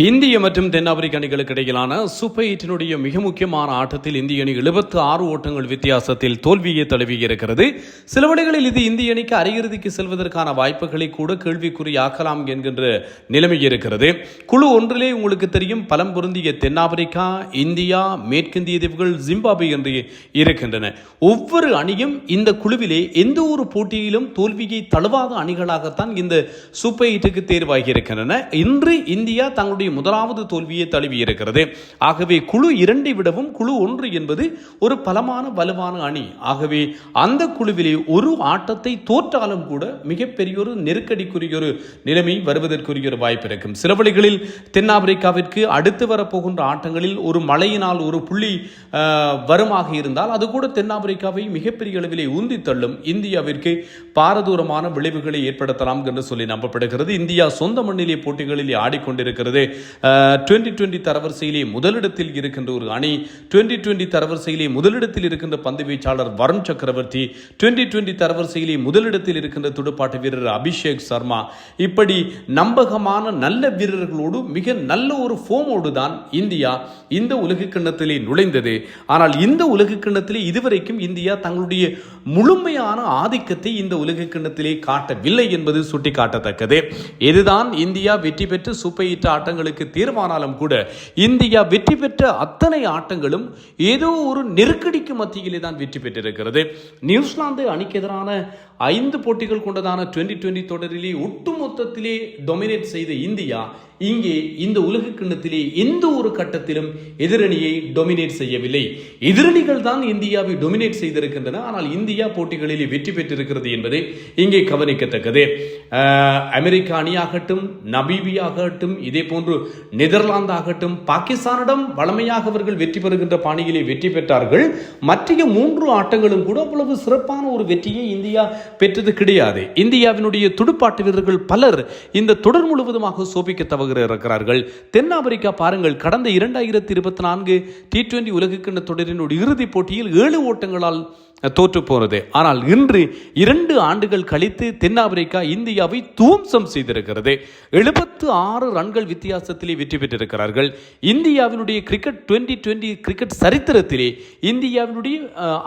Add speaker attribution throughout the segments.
Speaker 1: இந்திய மற்றும் தென்னாப்பிரிக்க அணிகளுக்கு இடையிலான சூப்பர் 8 மிக முக்கியமான ஆட்டத்தில் இந்திய அணி 76 ஓட்டங்கள் வித்தியாசத்தில் தோல்வியை தழுவியிருக்கிறது. சில வழிகளில் இது இந்திய அணிக்கு அரையிறுதிக்கு செல்வதற்கான வாய்ப்புகளை கூட கேள்விக்குறியாக்கலாம் என்கின்ற நிலைமை இருக்கிறது. குழு ஒன்றிலே உங்களுக்கு தெரியும், பலம் பொருந்திய தென்னாப்பிரிக்கா, இந்தியா, மேற்கிந்திய தீவுகள், ஜிம்பாப்வே என்று இருக்கின்றன. ஒவ்வொரு அணியும் இந்த குழுவிலே எந்த ஒரு போட்டியிலும் தோல்வியை தழுவாத அணிகளாகத்தான் இந்த சூப்பர் 8க்கு தேர்வாகி இருக்கின்றன. இன்று இந்தியா தங்களுடைய முதலாவது தோல்வியை தழுவி இருக்கிறது. ஆகவே குழு 2 விடவும் குழு 1 என்பது ஒரு பலமான வலுவான அணி. ஆகவே அந்த குழுவிலே ஒரு ஆட்டத்தை தோற்றாலும் கூட மிகப்பெரிய ஒரு நெருக்கடிக்குரிய ஒரு நிலைமை வருவதற்குரிய ஒரு வாய்ப்பு இருக்கும். சில வழிகளில் தென்னாப்பிரிக்காவிற்கு அடுத்து வரப்போகின்ற ஆட்டங்களில் ஒரு மழையினால் ஒரு புள்ளி வருமாக இருந்தால் அது கூட தென்னாப்பிரிக்காவை மிகப்பெரிய அளவிலே ஊந்தி தள்ளும். இந்தியாவிற்கு பாரதூரமான விளைவுகளை ஏற்படுத்தலாம் என்று சொல்லி நம்பப்படுகிறது. இந்தியா சொந்த மண்ணிலே போட்டிகளிலே ஆடிக்கொண்டிருக்கிறது. 2020 தரவரிசையிலே முதலிடத்தில் இருக்கின்ற ஒரு அணி, 2020 தரவரிசையிலே முதலிடத்தில் இருக்கின்ற பந்து வீச்சாளர் வருண் சக்கரவர்த்தி, 2020 தரவரிசையிலே முதலிடத்தில் இருக்கின்ற துடுப்பாட்ட வீரர் அபிஷேக் சர்மா, இப்படி நம்பகமான நல்ல வீரர்களோடு மிக நல்ல ஒரு ஃபோமோடு தான் இந்தியா இந்த உலக கிண்ணத்திலே நுழைந்தது. ஆனால் இந்த உலக கிண்ணத்திலே இதுவரைக்கும் இந்தியா தங்களுடைய முழுமையான ஆதிக்கத்தை இந்த உலக கிண்ணத்திலே காட்டவில்லை என்பது சுட்டிக்காட்டத்தக்கது. இதுதான் இந்தியா வெற்றி பெற்று சூப்பர் 8 ஆட்டங்களுக்கு தீர்மானாலும் கூட இந்தியா வெற்றி பெற்ற அத்தனை ஆட்டங்களும் ஏதோ ஒரு நெருக்கடிக்கு மத்தியிலே தான் வெற்றி பெற்றிருக்கிறது. நியூசிலாந்து அணிக்கு எதிரான 5 போட்டிகள் கொண்டதான 2020 தொடரிலே ஒட்டுமொத்தத்திலே டொமினேட் செய்த இந்தியா இங்கே இந்த உலக கிண்ணத்திலே எந்த ஒரு கட்டத்திலும் எதிரணியை டொமினேட் செய்யவில்லை. எதிரணிகள் தான் இந்தியாவை டொமினேட் செய்திருக்கின்றன. ஆனால் இந்தியா போட்டிகளிலே வெற்றி பெற்றிருக்கிறது என்பது இங்கே கவனிக்கத்தக்கது. அமெரிக்கா அணியாகட்டும், நமீபியா ஆகட்டும், இதே போன்று நெதர்லாந்து ஆகட்டும், பாகிஸ்தானிடம் வளமையாக அவர்கள் வெற்றி பெறுகின்ற பாணியிலே வெற்றி பெற்றார்கள். மற்ற 3 ஆட்டங்களும் கூட அவ்வளவு சிறப்பான ஒரு வெற்றியை இந்தியா பெற்றது கிடையாது. இந்தியாவினுடைய துடுப்பாட்ட வீரர்கள் பலர் இந்த தொடர் முழுவதுமாக சோபிக்க தவறு இருக்கிறார்கள். தென்னாப்பிரிக்கா பாருங்கள், கடந்த 2024 T20 உலகக்கிண்ண தொடரினுடைய இறுதிப் போட்டியில் 7 ஓட்டங்களால் தோற்று போனது. ஆனால் இன்று 2 ஆண்டுகள் கழித்து தென்னாப்பிரிக்கா இந்தியாவை துவம்சம் செய்திருக்கிறது. 76 ரன்கள் வித்தியாசத்திலே வெற்றி பெற்றிருக்கிறார்கள். இந்தியாவினுடைய கிரிக்கெட் 2020 கிரிக்கெட் சரித்திரத்திலே இந்தியாவினுடைய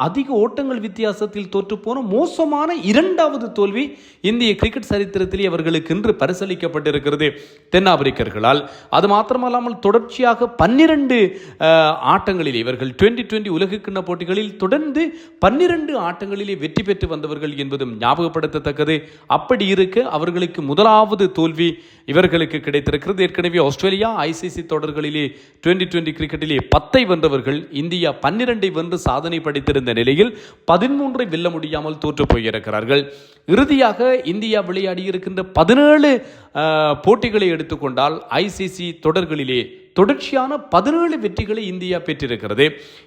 Speaker 1: அதிக ஓட்டங்கள் வித்தியாசத்தில் தோற்று போன மோசமான 2வது தோல்வி இந்திய கிரிக்கெட் சரித்திரத்திலே அவர்களுக்கு இன்று பரிசளிக்கப்பட்டிருக்கிறது தென்னாப்பிரிக்கர்களால். அது மாத்திரமல்லாமல் தொடர்ச்சியாக 12 ஆட்டங்களில் இவர்கள் 2020 உலகக்கிண்ண போட்டிகளில் தொடர்ந்து 12 ஆட்டங்களிலே வெற்றி பெற்று வந்தவர்கள் என்பதும் ஞாபகப்படுத்தத்தக்கது. அப்படி இருக்க அவர்களுக்கு முதலாவது தோல்வி இவர்களுக்கு கிடைத்திருக்கிறது. ஏற்கனவே ஆஸ்திரேலியா ICC தொடர்களிலே 2020 கிரிக்கெட்டிலே 10 வென்றவர்கள். இந்தியா 12 வென்று சாதனை படைத்திருந்த நிலையில் 13 வெல்ல முடியாமல் தோற்று போயிருக்கிறார்கள். இறுதியாக இந்தியா விளையாடி இருக்கின்ற 17 போட்டிகளை எடுத்துக்கொண்டால் ICC தொடர்களிலே தொடர்ச்சியான 17 வெற்றிகளை இந்தியா பெற்றிருக்கிறது.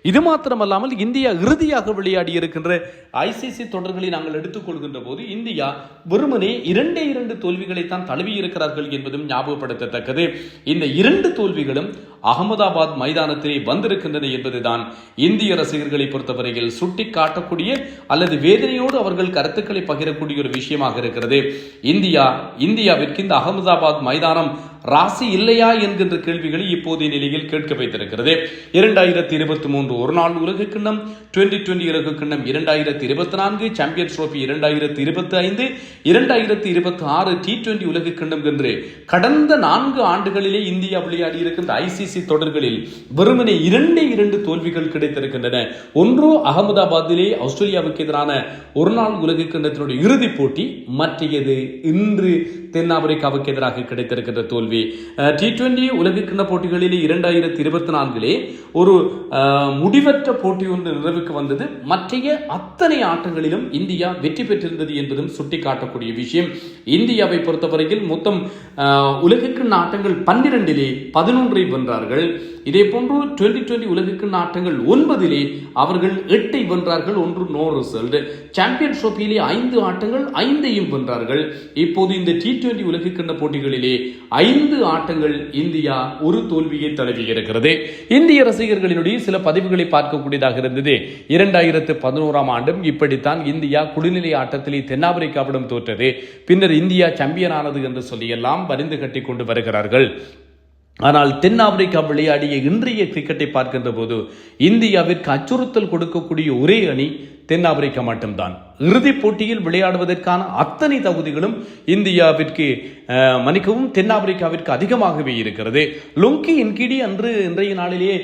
Speaker 1: இது மாத்திரமல்லாமல் இந்தியா இறுதியாக விளையாடி இருக்கின்ற ICC தொடர்களை நாங்கள் எடுத்துக்கொள்கின்ற போது இந்தியா வெறுமனே 2 தோல்விகளை தான் தழுவி இருக்கிறார்கள் என்பதும் ஞாபகப்படுத்தத்தக்கது. இந்த 2 தோல்விகளும் அகமதாபாத் மைதானத்திலே வந்திருக்கின்றன என்பதுதான் இந்திய ரசிகர்களை பொறுத்தவரையில் சுட்டி காட்டக்கூடிய அல்லது வேதனையோடு அவர்கள் கருத்துக்களை பகிரக்கூடிய ஒரு விஷயமாக இருக்கிறது. இந்தியாவிற்கு இந்த அகமதாபாத் மைதானம் ராசி இல்லையா என்கின்ற கேள்விகளை இப்போதைய நிலையில் கேட்க வைத்திருக்கிறது. 2023 ஒருநாள் உலக கிண்ணம், 2020 உலக கிண்ணம், 2024 சாம்பியன்ஸ் ட்ரோபி, 2025, 2026 T20 உலக கிண்ணம் என்று கடந்த 4 ஆண்டுகளிலே இந்தியா விளையாடி இருக்கின்ற ICC தொடர்களில் வெறுமனே 2 தோல்விகள் கிடைத்திருக்கின்றன. ஒன்று அகமதாபாத்திலே ஆஸ்திரேலியாவுக்கு எதிரான ஒருநாள் உலக கிண்ணத்தினுடைய இறுதிப் போட்டி, மற்றது இன்று தென்னாப்பிரிக்காவுக்கு எதிராக கிடைத்திருக்கின்ற தோல்வி. T20 உலகக்கிண்ண போட்டிகளிலே 2024 ஒரு முடிவற்ற போட்டி ஒன்று நிறைவுக்கு வந்தது. மற்ற அத்தனை ஆட்டங்களிலும் இந்தியா வெற்றி பெற்றிருந்தது என்பதும் சுட்டிக்காட்டக்கூடிய விஷயம். இந்தியாவை பொறுத்தவரையில் மொத்தம் உலகக்கிண்ண ஆட்டங்கள் 12 11 வென்றார்கள். இதே போன்று 2020 உலகக்கிண்ண ஆட்டங்கள் 9 அவர்கள் 8 வென்றார்கள், 1 நோ ரிசல்ட். சாம்பியன்ஸ் ட்ரோபியிலே 5 ஆட்டங்கள் 5 வென்றார்கள். இப்போது இந்த T20 உலகக்கிண்ண போட்டிகளிலே 5 ஆட்டங்கள் இந்தியா ஒரு தோல்வியை தழுவி இருக்கிறது. இந்திய ரசிகர்களினுடைய சில பதிவுகளை பார்க்கக்கூடியதாக இருந்தது. 2011 ஆண்டும் இப்படித்தான் இந்தியா குடிநிலை ஆட்டத்திலே தென்னாப்பிரிக்காவிடம் தோற்றது. பின்னர் இந்தியா சாம்பியன் ஆனது என்று சொல்லி எல்லாம் வரிந்து கட்டி கொண்டு வருகிறார்கள். ஆனால் தென்னாப்பிரிக்கா விளையாடிய இன்றைய கிரிக்கெட்டை பார்க்கின்ற போது இந்தியாவிற்கு அச்சுறுத்தல் கொடுக்கக்கூடிய ஒரே அணி தென்னாப்பிரிக்கா மட்டும்தான். இறுதிப் போட்டியில் விளையாடுவதற்கான அத்தனை தகுதிகளும் இந்தியாவிற்கு மன்னிக்கவும் தென்னாப்பிரிக்காவிற்கு அதிகமாகவே இருக்கிறது. லுங்கி இன்கிடி இன்றைய நாளிலே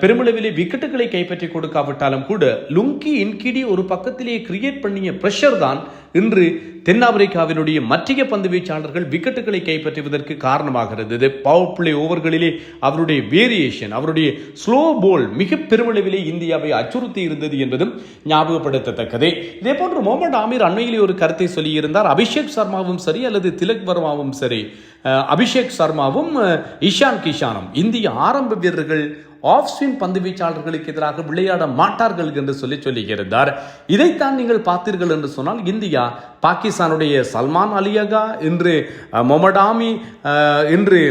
Speaker 1: பெருமளவிலே விக்கெட்டுகளை கைப்பற்றி கொடுக்காவிட்டாலும் கூட லுங்கி இன்கிடி ஒரு பக்கத்திலே கிரியேட் பண்ணிய பிரஷர் தான் இன்று தென்னாப்பிரிக்காவினுடைய மற்றைய பந்து வீச்சாளர்கள் விக்கெட்டுகளை கைப்பற்றுவதற்கு காரணமாகிறது. பவர் பிளே ஓவர்களிலே அவருடைய வேரியேஷன், அவருடைய ஸ்லோ போல் மிக பெருமளவிலே இந்தியாவை அச்சுறுத்தி இருந்தது என்பதும் ஞாபகப்படுத்தத்தக்கது. இதே போன்று முகமது ஆமீர் அண்மையிலே ஒரு கருத்தை சொல்லியிருந்தார். அபிஷேக் சர்மாவும் சரி அல்லது திலக் வர்மாவும் சரி, அபிஷேக் சர்மாவும் இஷான் கிஷானும் இந்திய ஆரம்ப வீரர்கள் ஆஃப் ஸ்பின் பந்து வீச்சாளர்களுக்கு எதிராக விளையாட மாட்டார்கள் என்று சொல்லியிருந்தார். இதைத்தான் நீங்கள் பார்த்தீர்கள் என்று சொன்னால் இந்தியா பாகிஸ்தானுடைய சல்மான் அலியகா, இன்று முகமது ஆமி, இன்று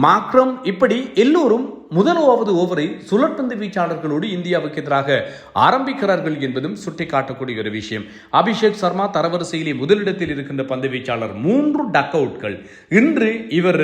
Speaker 1: மாக்ரம், இப்படி எல்லோரும் முதலாவது ஓவரை சுழற்பந்து வீச்சாளர்களோடு இந்தியாவுக்கு எதிராக ஆரம்பிக்கிறார்கள் என்பதும் சுட்டிக்காட்டக்கூடிய ஒரு விஷயம். அபிஷேக் சர்மா தரவரிசையிலே முதலிடத்தில் இருக்கின்ற பந்து வீச்சாளர், 3 டக் அவுட்கள். இன்று இவர்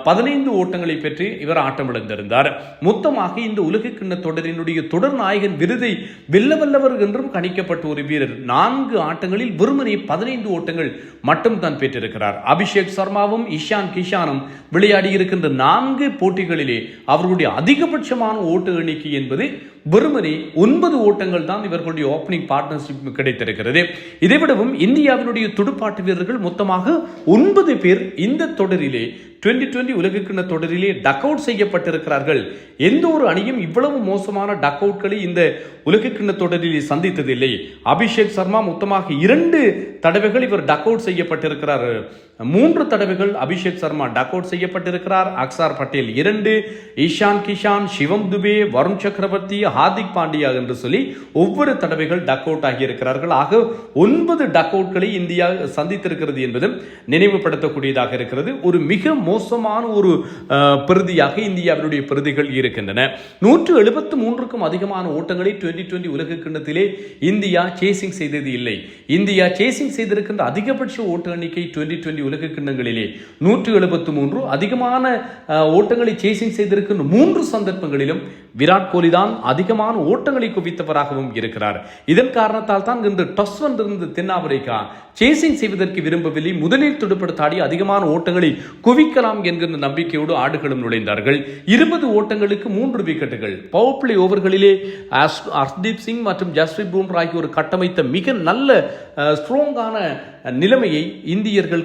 Speaker 1: 15 ஓட்டங்களை பெற்று இவர் ஆட்டமிழந்திருந்தார். மொத்தமாக இந்த உலக கிண்ண தொடரினுடைய தொடர் நாயகன் விருதை வெல்லவல்லவர் என்றும் கணிக்கப்பட்ட ஒரு வீரர் 4 ஆட்டங்களில் வெறுமனே 15 ஓட்டங்கள் மட்டும் தான் பெற்றிருக்கிறார். அபிஷேக் சர்மாவும் இஷான் கிஷானும் விளையாடி இருக்கின்ற 4 போட்டிகளிலே அவர்களுடைய அதிகபட்சமான ஓட்டு எண்ணிக்கை என்பது வெறுமனே 9 ஓட்டங்கள் தான் இவர்களுடைய ஓப்பனிங் பார்ட்னர்ஷிப் கிடைத்திருக்கிறது. இதைவிடவும் இந்தியாவினுடைய துடுப்பாட்ட வீரர்கள் மொத்தமாக 9 பேர் இந்த தொடரிலே 2020 உலகக்கிண்ண தொடரிலே டக் அவுட் செய்யப்பட்டிருக்கிறார்கள். எந்த ஒரு அணியும் இவ்வளவு மோசமான டக் அவுட்களை இந்த உலகக்கிண்ண தொடரிலே சந்தித்ததில்லை. அபிஷேக் சர்மா மொத்தமாக 2 தடவைகள் இவர் டக் அவுட் செய்யப்பட்டிருக்கிறார். 3 தடவைகள் அபிஷேக் சர்மா டக் அவுட் செய்யப்பட்டிருக்கிறார். அக்சார் பட்டேல் 2, இஷான் கிஷான், சிவம் துபே, வருண் சக்கரவர்த்தி, ஹார்திக் பாண்டியா என்று சொல்லி ஒவ்வொரு தடவைகள் டக் அவுட் ஆகியிருக்கிறார்கள். ஆக 9 டக் அவுட்களை இந்தியா சந்தித்திருக்கிறது என்பதும் நினைவுபடுத்தக்கூடியதாக இருக்கிறது. ஒரு மிக மோசமான ஒரு பிரதியாக இந்தியாவினுடைய பிரதிகள் இருக்கின்றன. 173க்கும் அதிகமான ஓட்டங்களை 2020 உலக கிண்ணத்திலே இந்தியா சேசிங் செய்தது இல்லை. இந்தியா சேசிங் செய்திருக்கின்ற அதிகபட்ச ஓட்ட எண்ணிக்கை 2020 உலக கிண்ணங்களிலே 173. அதிகமான ஓட்டங்களை சேசிங் செய்திருக்கின்ற 3 சந்தர்ப்பங்களிலும் விராட் கோலி தான் அதிகமான ஓட்டங்களை குவித்தவராகவும் இருக்கிறார். இதன் காரணத்தால் தான் இன்று டஸ் வென்றிருந்த தென்னாப்பிரிக்கா சேசிங் செய்வதற்கு விரும்பவில்லை. முதலில் துடுப்படுத்தாடி அதிகமான ஓட்டங்களை குவிக்கலாம் என்கின்ற நம்பிக்கையோடு ஆடுகளும் நுழைந்தார்கள். 20 ஓட்டங்களுக்கு 3 விக்கெட்டுகள். பவர் பிளே ஓவர்களிலே ஹர்ஷ்தீப் சிங் மற்றும் ஜஸ்பிரீத் பும்ரா ஆகியோர் கட்டமைத்த மிக நல்ல ஸ்ட்ராங்கான நிலைமையை இந்தியர்கள்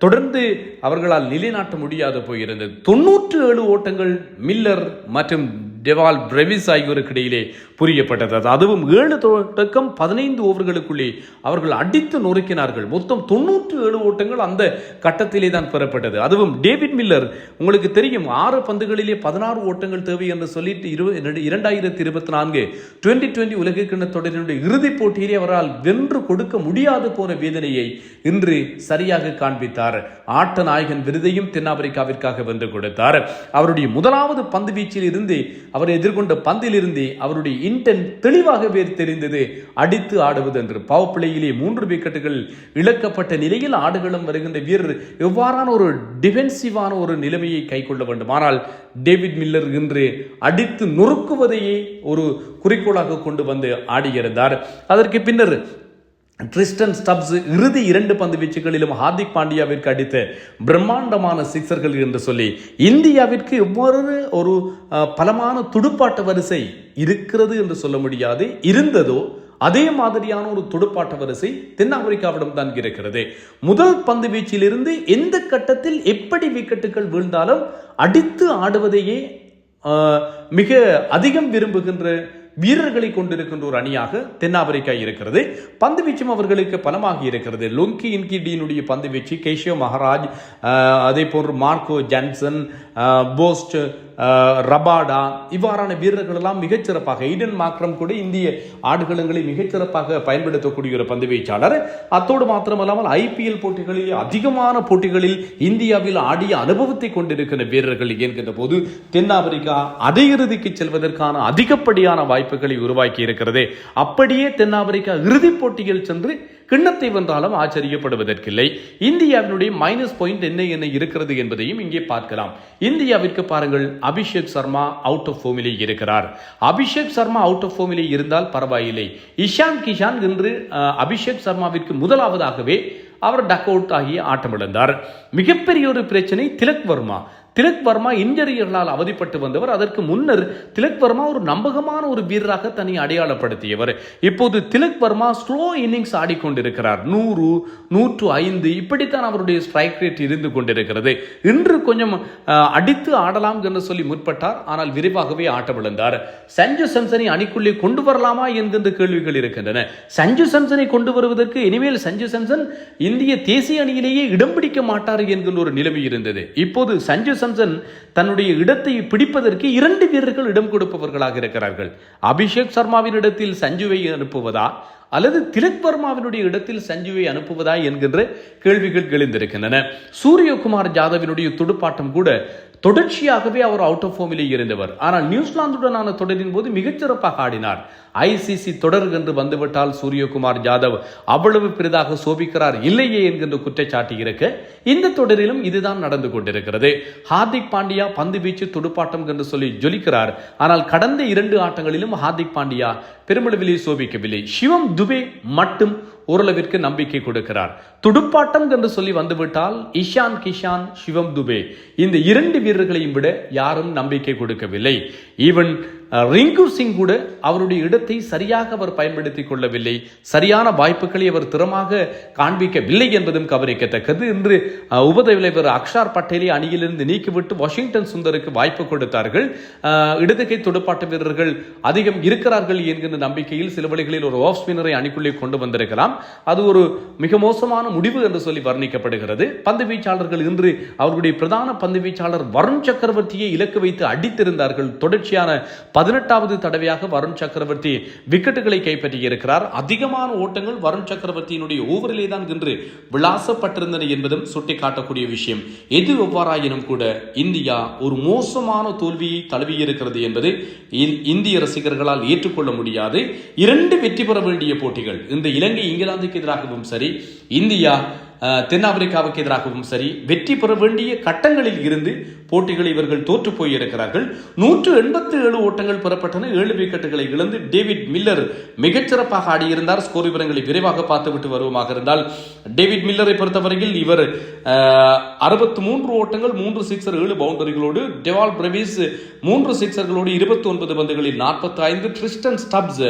Speaker 1: தொடர்ந்து அவர்களால் நிலைநாட்ட முடியாது போயிருந்தது. 97 ஓட்டங்கள் மில்லர் மற்றும் டெவால் பிரெவிஸ் ஆகியோருக்கு இடையிலே புரியப்பட்டது. அதுவும் 7 தொடக்கம் 15 ஓவர்களுக்குள்ளே அவர்கள் அடித்து நொறுக்கினார்கள். மொத்தம் 97 ஓட்டங்கள் அந்த கட்டத்திலே தான் பெறப்பட்டது. அதுவும் டேவிட் மில்லர், உங்களுக்கு தெரியும், 6 பந்துகளிலே 16 ஓட்டங்கள் தேவை என்று சொல்லிட்டு 2024 2020 உலக கிண்ண தொடரினுடைய இறுதிப் போட்டியிலே அவரால் வென்று கொடுக்க முடியாது போன வேதனையை இன்று சரியாக காண்பித்தார். ஆட்ட நாயகன் விருதையும் தென்னாப்பிரிக்காவிற்காக வென்று கொடுத்தார். அவருடைய முதலாவது பந்து வீச்சில் இருந்து அவர் எதிர்கொண்ட பந்தில் இருந்து அவருடைய இன்டென்ட் தெளிவாகவே தெரிந்தது, அடித்து ஆடுவது என்று. பவர் பிளேயிலே 3 விக்கெட்டுகள் இழக்கப்பட்ட நிலையில் ஆடுகளம் வருகின்ற வீரர் எவ்வாறான ஒரு டிஃபென்சிவான ஒரு நிலைமையை கைக்கொள்ள வேண்டும். ஆனால் டேவிட் மில்லர் இன்று அடித்து நொறுக்குவதையே ஒரு குறிக்கோளாக கொண்டு வந்து ஆடியிருந்தார். அதற்கு பின்னர் ட்ரிஸ்டன் ஸ்டப்ஸ் இறுதி 2 பந்து வீச்சுகளிலும் ஹார்திக் பாண்டியாவிற்கு அடித்த பிரம்மாண்டமான சிக்சர்கள் என்று சொல்லி இந்தியாவிற்கு எவ்வாறு ஒரு பலமான துடுப்பாட்ட வரிசை இருக்கிறது என்று சொல்ல முடியாது. இருந்ததோ அதே மாதிரியான ஒரு துடுப்பாட்ட வரிசை தென்னாப்பிரிக்காவிடம் தான் இருக்கிறது. முதல் பந்து வீச்சிலிருந்து எந்த கட்டத்தில் எப்படி விக்கெட்டுகள் வீழ்ந்தாலும் அடித்து ஆடுவதையே மிக அதிகம் விரும்புகின்ற வீரர்களை கொண்டிருக்கின்ற ஒரு அணியாக தென்னாப்பிரிக்கா இருக்கிறது. பந்து வீச்சும் அவர்களுக்கு பலமாக இருக்கிறது. லுங்கி இன்கிடியினுடைய பந்து வீச்சு, கேஷவ் மகாராஜ், அதே போன்று மார்க்கோ ஜான்சன், போஸ்ட், ரபாடா, இவ்வாறான வீரர்கள் எல்லாம் மிகச்சிறப்பாக, ஈடன் மாக்ரம் கூட இந்திய ஆடுகளங்களை மிகச்சிறப்பாக பயன்படுத்தக்கூடிய ஒரு பந்து வீச்சாளர். அத்தோடு மாத்திரமல்லாமல் IPL போட்டிகளில் அதிகமான போட்டிகளில் இந்தியாவில் ஆடிய அனுபவத்தை கொண்டிருக்கிற வீரர்கள் என்கின்ற போது தென்னாப்பிரிக்கா அரையிறுதிக்கு செல்வதற்கான அதிகப்படியான வாய்ப்பு வாய்ப்புகளை உருவாக்கி இருக்கிறது. அப்படியே தென்னாப்பிரிக்கா இறுதிப் போட்டியில் சென்று கிண்ணத்தை வென்றாலும் ஆச்சரியப்படுவதற்கில்லை. இந்தியாவினுடைய மைனஸ் பாயிண்ட் என்ன இருக்கிறது என்பதையும் இங்கே பார்க்கலாம். இந்தியாவிற்கு பாருங்கள், அபிஷேக் சர்மா அவுட் ஆஃப் ஃபார்மிலே இருக்கிறார். அபிஷேக் சர்மா அவுட் ஆஃப் ஃபார்மிலே இருந்தால் பரவாயில்லை. இஷான் கிஷான் இன்று அபிஷேக் சர்மாவிற்கு முதலாவதாகவே அவர் டக் அவுட் ஆகி ஆட்டமிழந்தார். மிகப்பெரிய ஒரு பிரச்சனை திலக் வர்மா இன்ஜரிகளால் அவதிப்பட்டு வந்தவர். அதற்கு முன்னர் திலக் வர்மா ஒரு நம்பகமான ஒரு வீரராக தன்னை அடையாளப்படுத்தியவர். இப்போது திலக் வர்மா ஸ்லோ இன்னிங்ஸ் ஆடிக்கொண்டிருக்கிறார். 100, 105 இப்படித்தான் அவருடைய ஸ்ட்ரைக் ரேட் இருந்து கொண்டிருக்கிறது. இன்று கொஞ்சம் அடித்து ஆடலாம் என்று சொல்லி முற்பட்டார். ஆனால் விரைவாகவே ஆட்டமிழந்தார். சஞ்சு சாம்சனை அணிக்குள்ளே கொண்டு வரலாமா என்கின்ற கேள்விகள் இருக்கின்றன. சஞ்சு சாம்சனை கொண்டு வருவதற்கு இனிமேல் சஞ்சு சாம்சன் இந்திய தேசிய அணியிலேயே இடம் பிடிக்க மாட்டார் என்கின்ற ஒரு நிலைமை இருந்தது. இப்போது சஞ்சு சாம்சன் தன்னுடைய இடத்தை பிடிப்பதற்கு 2 வீரர்கள் இடம் கொடுப்பவர்களாக இருக்கிறார்கள். அபிஷேக் சர்மாவின் இடத்தில் சஞ்சுவை அனுப்புவதா அல்லது திலக் வர்மாவினுடைய இடத்தில் சஞ்சுவை அனுப்புவதா என்கின்ற கேள்விகள் எழுந்திருக்கின்றன. சூரியகுமார் யாதவினுடைய துடுப்பாட்டம் கூட தொடர்ச்சியாகவே அவர் அவுட் ஆஃப் ஃபார்மிலே இருந்தவர். ஆனால் நியூசிலாந்துடனான தொடரின் போது மிகச்சிறப்பாக ஆடினார். ஐசிசி தொடர் என்று வந்துவிட்டால் சூரியகுமார் யாதவ் அவ்வளவு பெரிதாக சோபிக்கிறார் இல்லையே என்கின்ற குற்றச்சாட்டு இருக்க இந்த தொடரிலும் இதுதான் நடந்து கொண்டிருக்கிறது. ஹார்திக் பாண்டியா பந்து வீச்சு துடுப்பாட்டம் என்று சொல்லி ஜொலிக்கிறார். ஆனால் கடந்த 2 ஆட்டங்களிலும் ஹார்திக் பாண்டியா பெருமளவிலே சோபிக்கவில்லை. சிவம் துபே மட்டும் ஓரளவிற்கு நம்பிக்கை கொடுக்கிறார். துடுப்பாட்டம் என்று சொல்லி வந்துவிட்டால் இஷான் கிஷான், சிவம் துபே இந்த 2 வீரர்களையும் விட யாரும் நம்பிக்கை கொடுக்கவில்லை. ஈவன் ரிங்கு சிங் கூட அவருடைய இடத்தை சரியாக அவர் பயன்படுத்திக் கொள்ளவில்லை. சரியான வாய்ப்புகளை அவர் திறமாக காண்பிக்கவில்லை என்பதும் கவனிக்கத்தக்கது. இன்று உபதலைவர் அக்ஷார் பட்டேலை அணியிலிருந்து நீக்கிவிட்டு வாஷிங்டன் சுந்தருக்கு வாய்ப்பு கொடுத்தார்கள். இடதுகை துடுப்பாட்ட வீரர்கள் அதிகம் இருக்கிறார்கள் என்கின்ற நம்பிக்கையில் சில வழிகளில் ஒரு ஆஃப் ஸ்பின்னரை அணிக்குள்ளே கொண்டு வந்திருக்கலாம். அது ஒரு மிக மோசமான முடிவு என்று சொல்லி வர்ணிக்கப்படுகிறது. பந்து வீச்சாளர்கள் இன்று அவர்களுடைய பிரதான பந்து வீச்சாளர் வருண் சக்கரவர்த்தியை இலக்கு வைத்து அடித்திருந்தார்கள். தொடர்ச்சியான 18வது தடவையாக வருண் சக்கரவர்த்தி விக்கெட்டுகளை கைப்பற்றி இருக்கிறார். அதிகமான ஓட்டங்கள் வருண் சக்கரவர்த்தியினுடைய ஓவரிலே தான் இன்று விளாசப்பட்டிருந்தன என்பதும் சுட்டிக்காட்டக்கூடிய விஷயம். எது எவ்வாறாயினும் கூட இந்தியா ஒரு மோசமான தோல்வியை தழுவியிருக்கிறது என்பது இந்திய ரசிகர்களால் ஏற்றுக்கொள்ள முடியாது. 2 வெற்றி பெற வேண்டிய போட்டிகள் இந்த இலங்கை இங்கிலாந்துக்கு எதிராகவும் சரி, இந்தியா தென்னாப்பிரிக்காவுக்கு எதிராகவும் சரி வெற்றி பெற வேண்டிய கட்டங்களில் இருந்து போட்டிகளை இவர்கள் தோற்று போயிருக்கிறார்கள். 187 ஓட்டங்கள் பெறப்பட்டன. 7 விக்கெட்டுகளை இழந்து டேவிட் மில்லர் மிகச்சிறப்பாக ஆடியிருந்தார். ஸ்கோர் விவரங்களை விரைவாக பார்த்துவிட்டு வருவமாக இருந்தால், டேவிட் மில்லரை பொறுத்தவரையில் இவர் 63 ஓட்டங்கள், 3 சிக்ஸர், 7 பவுண்டரிகளோடு, டெவால் பிரவிஸ் 3 சிக்ஸர்களோடு 29 பந்துகளில் 45, ட்ரிஸ்டன் ஸ்டப்ஸ்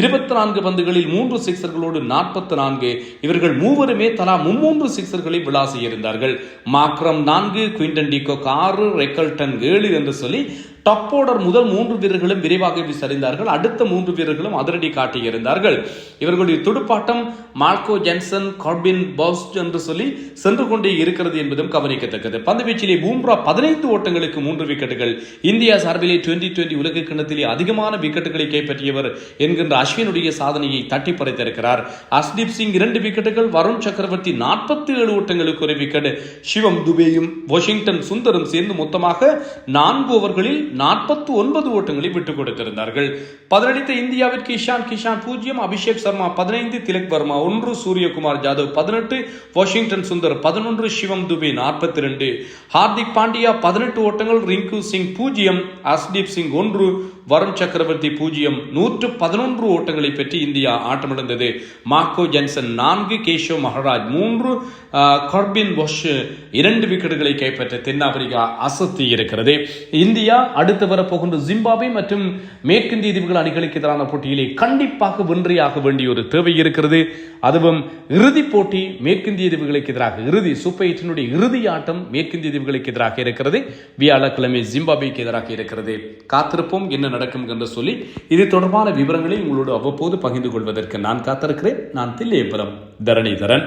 Speaker 1: 24 பந்துகளில் 3 சிக்ஸர்களோடு 44. இவர்கள் மூவருமே தலா 3 சிக்ஸர்களை விளாசியிருந்தார்கள். மாக்ரம் 4, குவிண்டன் டிகாக் 6, ரெக்கல்டன் 7 என்று சொல்லி டாப் ஆர்டர் முதல் 3 வீரர்களும் விரைவாக சரிந்தார்கள். அடுத்த 3 வீரர்களும் அதிரடி காட்டியிருந்தார்கள். இவர்களுடைய துடுப்பாட்டம் மால்கோ ஜான்சன், கார்பின் பாஸ்ட் என்று சொல்லி சென்று கொண்டே இருக்கிறது என்பதும் கவனிக்கத்தக்கது. பந்துவீச்சிலே பூம்ரா 15 ஓட்டங்களுக்கு 3 விக்கெட்டுகள். இந்தியா சார்பிலே 2020 உலக கிண்ணத்திலே அதிகமான விக்கெட்டுகளை கைப்பற்றியவர் என்கின்ற அஸ்வினுடைய சாதனையை தட்டி பறித்திருக்கிறார். அஸ்தீப் சிங் 2 விக்கெட்டுகள், வருண் சக்கரவர்த்தி 47 ஓட்டங்களுக்கு 1 விக்கெட், சிவம் துபேயும் வாஷிங்டன் சுந்தரும் சேர்ந்து மொத்தமாக 4 ஓவர்களில் 49 ஓட்டங்களை விட்டுக் கொடுத்திருந்தார்கள். பதிலளித்த இந்தியாவிற்கு இஷான் கிஷான் 0, அபிஷேக் சர்மா 15, திலக் வர்மா 1, சூரியகுமார் யாதவ் 18, வாஷிங்டன் சுந்தர் 11, சிவம் துபே 42, ஹார்திக் பாண்டியா 18 ஓட்டங்கள், ரிங்கு சிங் 0, அஸ்தீப் சிங் 1, வருண் சக்கரவர்த்தி 0, 111 ஓட்டங்களை பெற்று இந்தியா ஆட்டமிழந்தது. Marco Jansen 4, Keshav Maharaj 3, Corbin Bosch 2 விக்கெட்டுகளை கைப்பற்ற தென்னாப்பிரிக்கா அசத்தி இருக்கிறது. இந்தியா அடுத்து வரப்போகின்ற ஜிம்பாப்வே மற்றும் மேற்கிந்திய தீவுகள் அணிகளுக்கு எதிரான போட்டியிலே கண்டிப்பாக வென்றியாக வேண்டிய ஒரு தேவை இருக்கிறது. அதுவும் இறுதிப் போட்டி மேற்கிந்திய தீவுகளுக்கு எதிராக, இறுதி சூப்பர் 8 இறுதி ஆட்டம் மேற்கிந்திய தீவுகளுக்கு எதிராக இருக்கிறது. வியாழக்கிழமை ஜிம்பாப்வேக்கு எதிராக இருக்கிறது. காத்திருப்போம் என்ன நடக்கும் என்று சொல்லி இது தொடர்பான விவரங்களை உங்களோடு அவ்வப்போது பகிர்ந்து கொள்வதற்கு நான் காத்திருக்கிறேன். நான் தில்லையபுரம் தரணிதரன்.